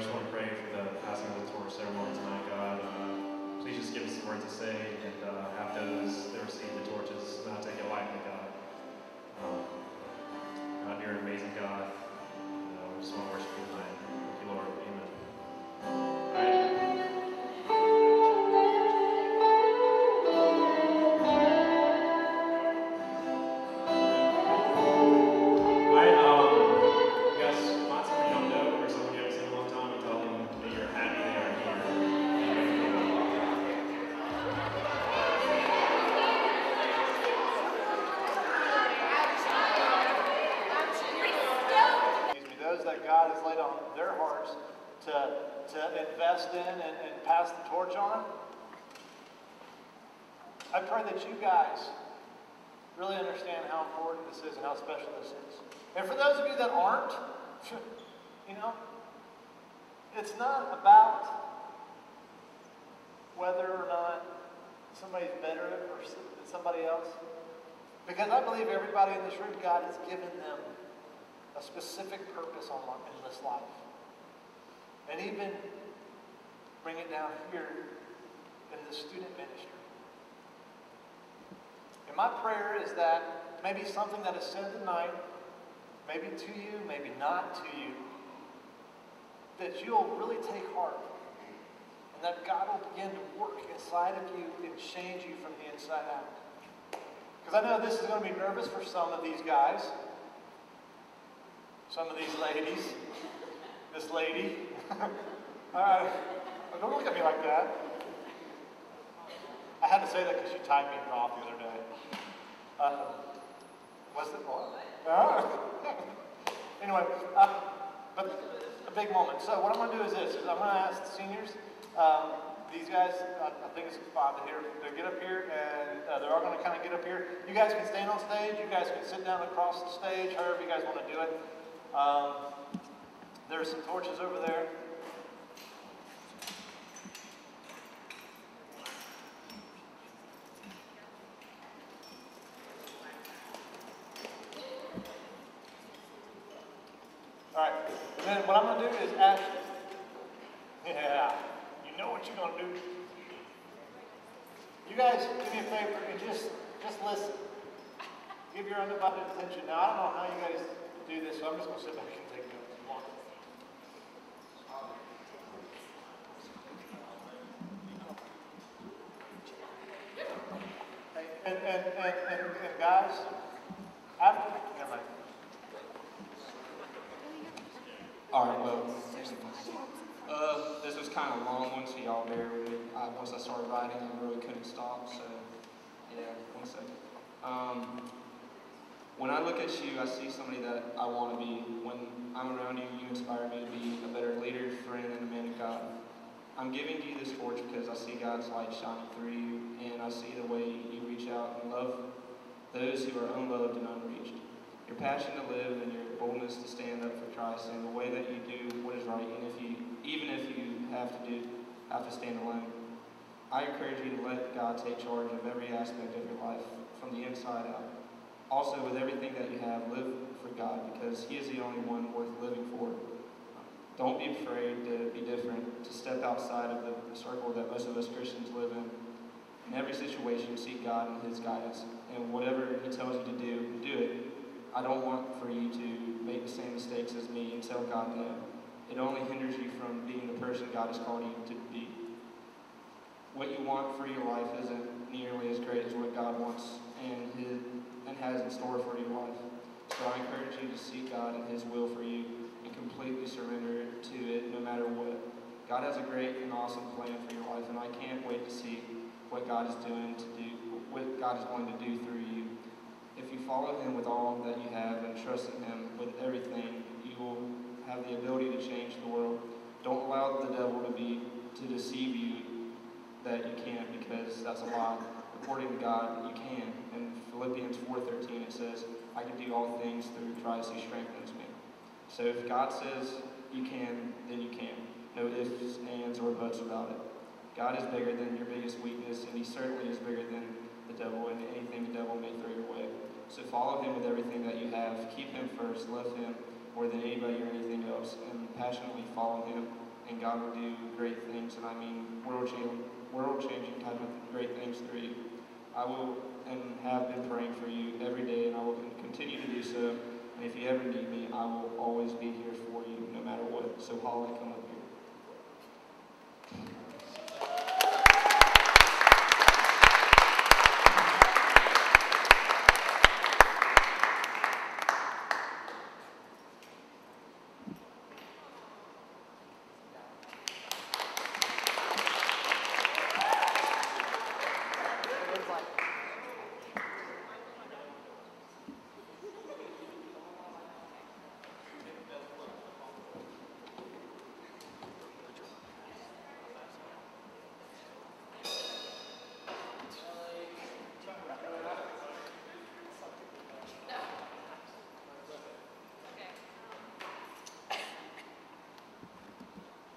I just want to pray for the passing of the torch ceremony tonight, God. Please just give us the words to say and have those that receive the torches not take it lightly, God. God, you're an amazing God. We just want to worship you tonight. Thank you, Lord. Amen. To invest in and pass the torch on. I pray that you guys really understand how important this is and how special this is. And for those of you that aren't, you know, it's not about whether or not somebody's better than somebody else. Because I believe everybody in this room, God has given them a specific purpose in this life. And even bring it down here in the student ministry. And my prayer is that maybe something that is said tonight, maybe to you, maybe not to you, that you'll really take heart. And that God will begin to work inside of you and change you from the inside out. Because I know this is going to be nervous for some of these guys. Some of these ladies. This lady. Don't look at me like that. I had to say that because she tied me off the other day. What's it called? Anyway, but a big moment. So what I'm going to do is this. I'm going to ask the seniors, these guys, I think it's 5 here, to get up here, and they're all going to kind of get up here. You guys can stand on stage. You guys can sit down across the stage, however you guys want to do it. There's some torches over there. All right, and then what I'm going to do is ask, yeah, you know what you're going to do. You guys do me a favor and just listen. Give your undivided attention. Now, I don't know how you guys do this, so I'm just going to sit back and take notes. And guys, after, never mind. All right, well, this was kind of a long one, so y'all bear with me. Once I started writing, I really couldn't stop, so yeah, 1 second. When I look at you, I see somebody that I want to be. When I'm around you, you inspire me to be a better leader, friend, and a man of God. I'm giving you this torch because I see God's light shining through you, and I see the way you reach out and love those who are unloved and unreached. Your passion to live and your boldness to stand up for Christ, and the way that you do what is right, and even if you have to stand alone. I encourage you to let God take charge of every aspect of your life from the inside out. Also, with everything that you have, live for God, because He is the only one worth living for. Don't be afraid to be different, to step outside of the circle that most of us Christians live in. In every situation, seek God and His guidance, and whatever He tells you to do, do it. I don't want for you to make the same mistakes as me and tell God no. It only hinders you from being the person God has called you to be. What you want for your life isn't nearly as great as what God wants and has in store for your life. So I encourage you to seek God and His will for you and completely surrender to it no matter what. God has a great and awesome plan for your life, and I can't wait to see what God is going to do through you. If you follow Him with all that you have and trust in Him with everything, you will have the ability to change the world. Don't allow the devil to deceive you that you can't, because that's a lie. According to God, you can. In Philippians 4:13 it says, I can do all things through Christ who strengthens me. So if God says you can, then you can. No ifs, ands, or buts about it. God is bigger than your biggest weakness, and He certainly is bigger than the devil and anything the devil may throw your way. So follow Him with everything that you have. Keep Him first. Love Him more than anybody or anything else, and passionately follow Him. and God will do great things, and I mean world-changing type of great things through you. I will and have been praying for you every day, and I will continue to do so. And if you ever need me, I will always be here for you, no matter what. So Holly, come up here.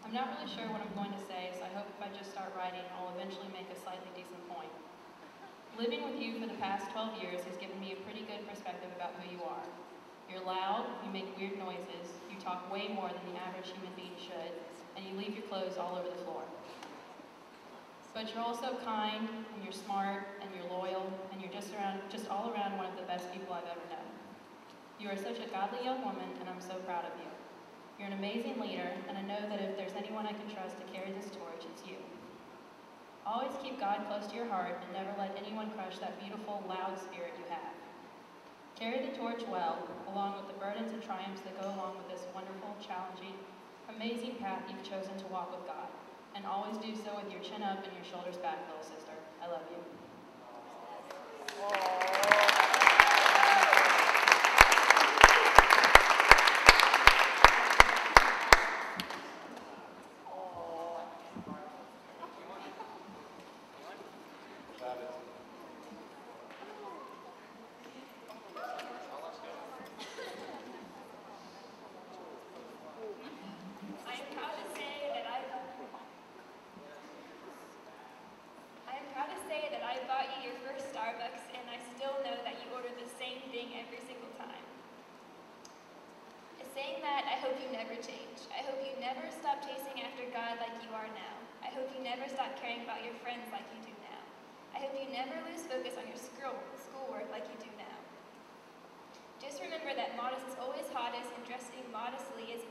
I'm not really sure what I'm going to say, so I hope if I just start writing, I'll eventually make a slightly decent point. Living with you for the past 12 years has given me a pretty good perspective about who you are. You're loud, you make weird noises, you talk way more than the average human being should, and you leave your clothes all over the floor. But you're also kind, and you're smart, and you're loyal, and you're just all around one of the best people I've ever known. You are such a godly young woman, and I'm so proud of you. You're an amazing leader, and I know that if there's anyone I can trust to carry this torch, it's you. Always keep God close to your heart and never let anyone crush that beautiful, loud spirit you have. Carry the torch well, along with the burdens and triumphs that go along with this wonderful, challenging, amazing path you've chosen to walk with God. And always do so with your chin up and your shoulders back, little sister. I love you. Saying that, I hope you never change. I hope you never stop chasing after God like you are now. I hope you never stop caring about your friends like you do now. I hope you never lose focus on your schoolwork like you do now. Just remember that modest is always hottest, and dressing modestly is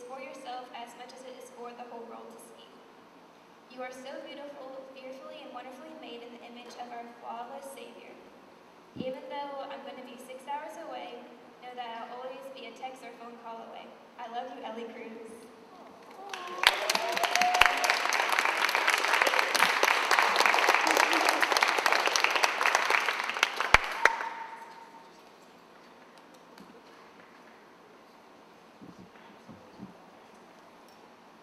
for yourself as much as it is for the whole world to see. You are so beautiful, fearfully and wonderfully made in the image of our flawless Savior. Even though I'm going to be 6 hours away, know that I'll always be a text or phone call away. I love you, Ellie Cruz.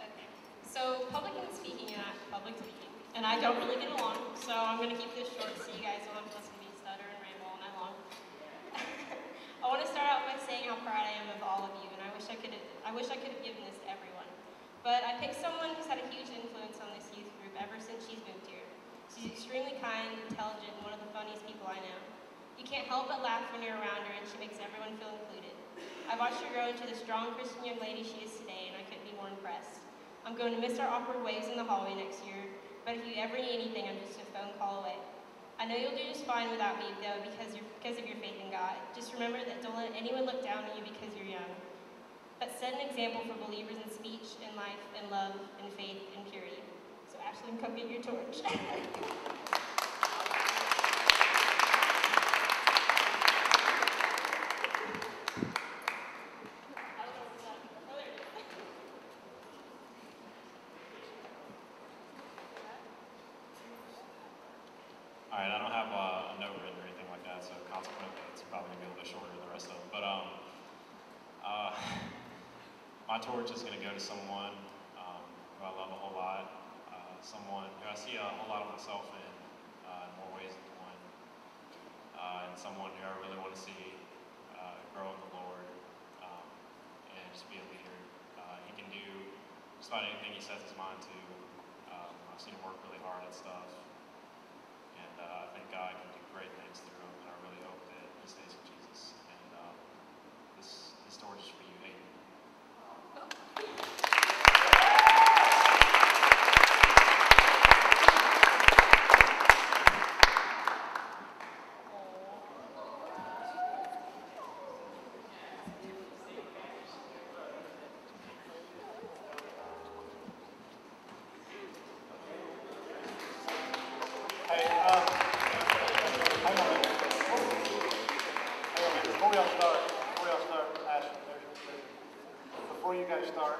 Okay, so public speaking and public speaking, and I don't really get along, so I'm going to keep this short so you guys don't have to listen to me stutter and ramble all night long. I want to start out by saying how proud I am of all of you, and I wish I could have given this to everyone. But I picked someone who's had a huge influence on this youth group ever since she's moved here. She's extremely kind, intelligent, and one of the funniest people I know. You can't help but laugh when you're around her, and she makes everyone feel included. I've watched her grow into the strong Christian young lady she is today, and I couldn't be more impressed. I'm going to miss our awkward waves in the hallway next year, but if you ever need anything, I'm just a phone call away. I know you'll do just fine without me, though, because of your faith in God. Just remember that don't let anyone look down on you because you're young. But set an example for believers in speech, in life, in love, in faith, in purity. So Ashlyn, come get your torch. Alright, I don't have a note written or anything like that, so consequently it's probably going to be a little bit shorter than the rest of them. But my torch is going to go to someone who I love a whole lot, someone who I see a whole lot of myself in more ways than one, and someone who I really want to see grow in the Lord and just be a leader. He can do just about anything he sets his mind to. I've seen him work really hard at stuff. And I think God can do great things through him, and I really hope that he stays with Jesus. And this torch is for you, Hayden.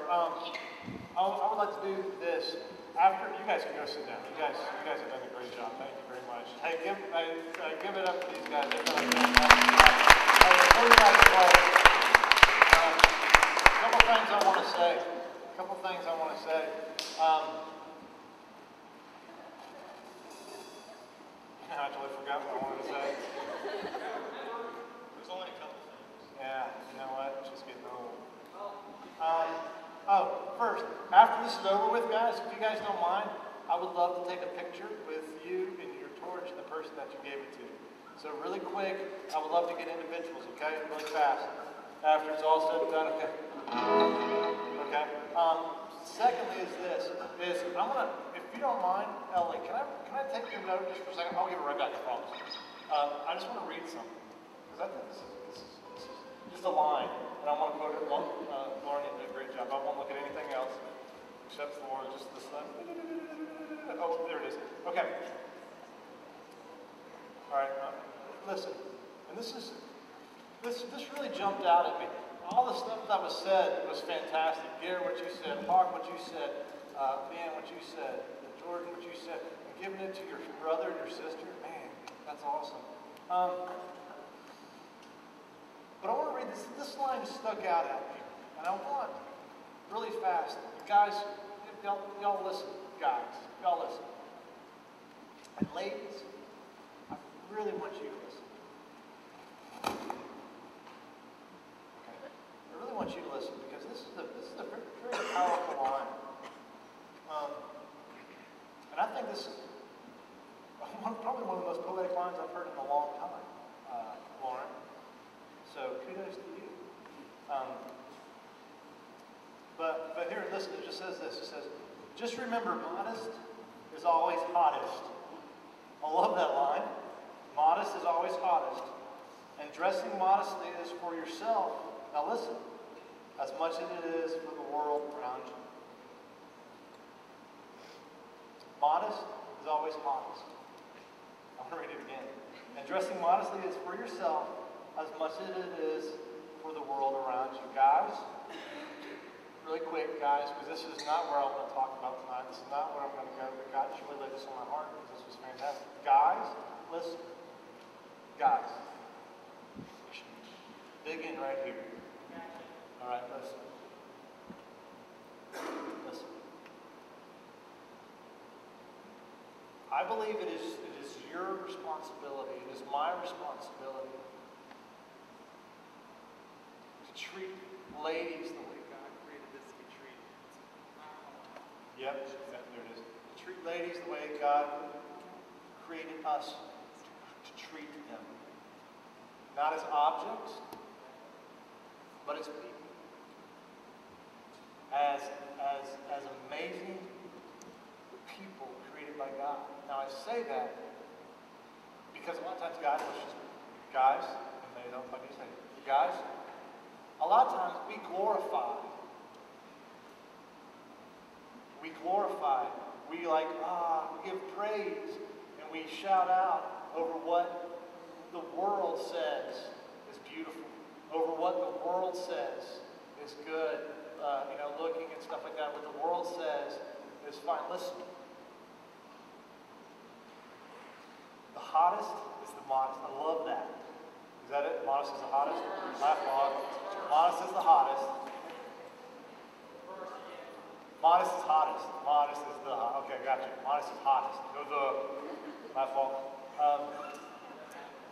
start. I would like to do this. After, you guys can go sit down. You guys have done a great job. Thank you very much. Hey, give it up to these guys. They've done a fantastic job. Hey, before you guys go, a couple things I want to say. I actually forgot what I wanted to say. There's only a couple things. Yeah, you know what? It's just getting old. First, after this is over with, guys, if you guys don't mind, I would love to take a picture with you and your torch and the person that you gave it to. So really quick, I would love to get individuals, okay? Really fast. After it's all said and done, okay? Okay. Secondly I'm gonna, if you don't mind, Ellie, can I take your note just for a second? I'll give it right back, I promise. I just want to read something. Because I think this is just a line. And I want to quote it. Lauren, you did a great job. I won't look at anything else except for just this one. Oh, there it is. Okay. All right. Listen. And this really jumped out at me. All the stuff that was said was fantastic. Gary, what you said. Hawk, what you said. Leanne, what you said. Jordan, what you said. And giving it to your brother and your sister. Man, that's awesome. But I want to read this. This line stuck out at me. And I want, really fast, guys, y'all listen. Guys, y'all listen. And ladies, I really want you to listen. Okay? I really want you to listen because this is a very powerful line. And I think this is probably one of the most poetic lines I've heard in a long time, Lauren. So kudos to you. But here, listen, it just says this. It says, just remember, modest is always hottest. I love that line. Modest is always hottest. And dressing modestly is for yourself. Now listen, as much as it is for the world around you. Modest is always hottest. I'm going to read it again. And dressing modestly is for yourself as much as it is for the world around you. Guys, really quick, guys, because this is not where I want to talk about tonight. This is not where I'm going to go, but God just really laid this on my heart because this was fantastic. Guys, listen. Guys, dig in right here. All right, listen. Listen. I believe it is your responsibility, it is my responsibility to treat ladies the way God created us to be treated. Yep, there it is. To treat ladies the way God created us to treat them. Not as objects, but as people. As amazing people created by God. Now I say that because a lot of times guys, and they don't like you say, guys, a lot of times we glorify, we give praise, and we shout out over what the world says is beautiful, over what the world says is good, looking and stuff like that, what the world says is fine. Listen. The hottest is the modest. I love that. Is that it? Modest is the hottest? Laugh log. Modest is the hottest. Modest is hottest. Modest is the hot. Okay, gotcha. Modest is hottest. No the. My fault.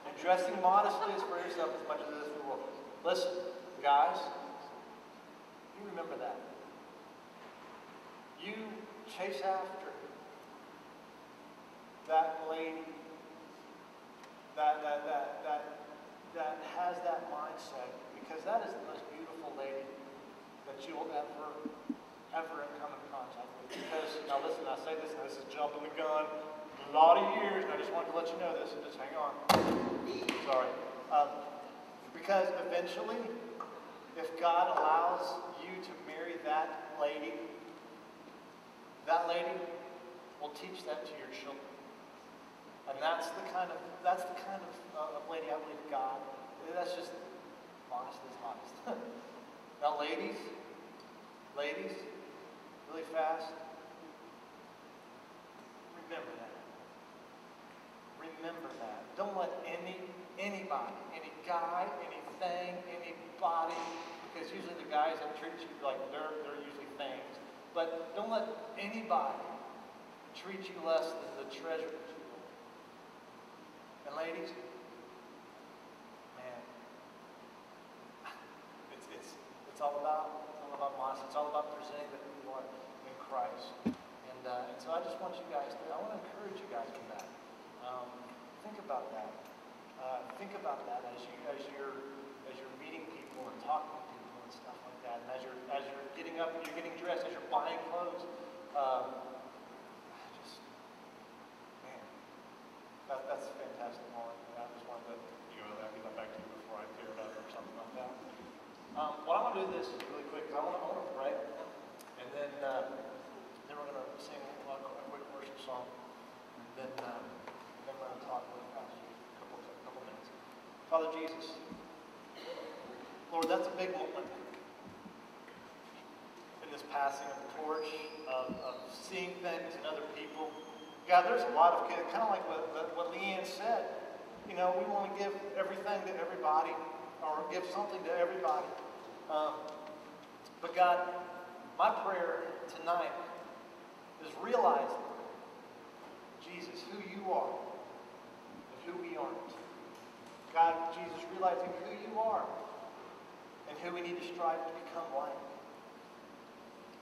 And dressing modestly is for yourself as much as it is for the world. Listen, guys, you remember that. You chase after that lady that has that mindset, because that is the most beautiful lady that you will ever come in contact with. Because, now listen, I say this, and this is jumping the gun, a lot of years, and I just wanted to let you know this, and just hang on. Sorry. Because eventually, if God allows you to marry that lady will teach that to your children. And that's the kind of lady I believe God. That's just honest as honest. Now, ladies, Ladies, really fast, remember that. Remember that. Don't let anybody, any guy, anything, anybody, because usually the guys that treat you like they're usually things, but don't let anybody treat you less than the treasure that you hold. And ladies, man, it's all about modesty. It's all about presenting that who you are in Christ. And so I just want you guys to, I want to encourage you guys with that. Think about that. Think about that as you're meeting people and talking to people and stuff like that. And as you're getting up and you're getting dressed, as you're buying clothes, man, that's fantastic, Molly. I just wanted to give that back to you before I clear it up or something like that. What I'm going to do this is really quick because I want to pray, and then we're going to sing a quick worship song, and then we're going to talk with Pastor a couple minutes. Father Jesus, Lord, that's a big moment in this passing of the torch, of seeing things in other people. God, there's a lot of kids, kind of like what Leanne said. You know, we want to give everything to everybody, or give something to everybody. But God, my prayer tonight is realizing, Jesus, who you are and who we aren't. God, Jesus, realizing who you are and who we need to strive to become like.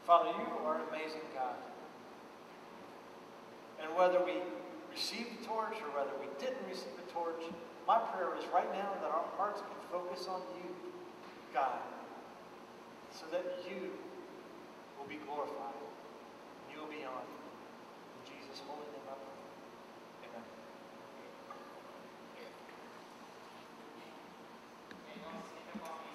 Father, you are an amazing God. And whether we received the torch or whether we didn't receive the torch, my prayer is right now that our hearts can focus on you, God, so that you will be glorified and you will be honored. In Jesus' holy name I pray. Amen. Turn into wine.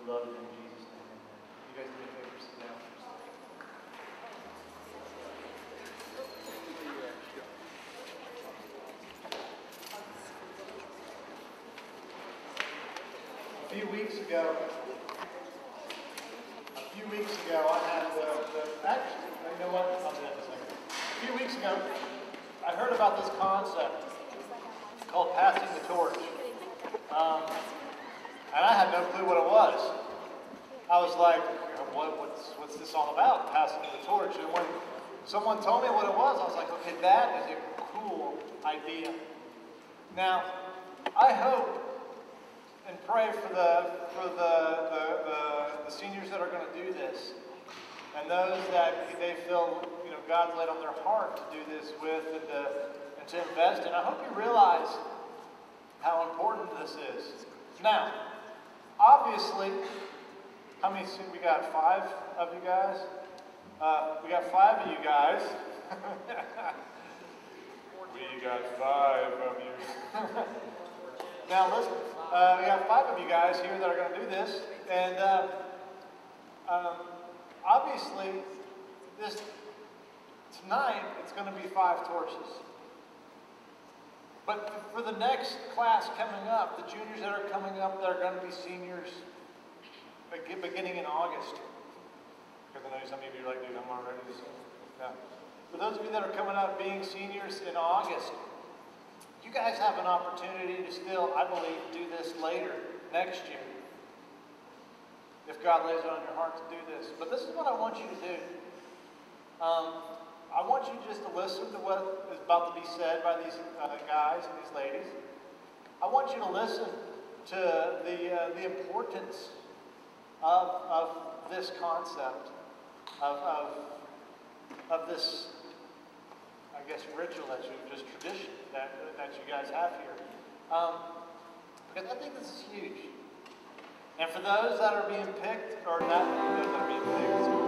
We love you in Jesus' name. Amen. You guys do me a favor, sit down. A few weeks ago, I had actually, you know what? I'll do that in a second. A few weeks ago, I heard about this concept called passing the torch. And I had no clue what it was. I was like, what's this all about, passing the torch? And when someone told me what it was, I was like, okay, that is a cool idea. Now, I hope and pray for the seniors that are going to do this, and those that they feel God's laid on their heart to do this with and to invest in. I hope you realize how important this is. Now, obviously, how many? We got 5 of you guys. We got 5 of you guys. We got 5 of you. Now listen, we have 5 of you guys here that are going to do this, and obviously, tonight it's going to be 5 torches. But for the next class coming up, the juniors that are coming up, that are going to be seniors beginning in August. Because I know some of you are like, dude, I'm already this. Yeah. For those of you that are coming up being seniors in August, you guys have an opportunity to still, I believe, do this later, next year. If God lays it on your heart to do this. But this is what I want you to do. I want you just to listen to what is about to be said by these guys and these ladies. I want you to listen to the importance of this concept, of this, I guess, ritual that just tradition that you guys have here. Because I think this is huge. And for those that are being picked, or not those that are being picked,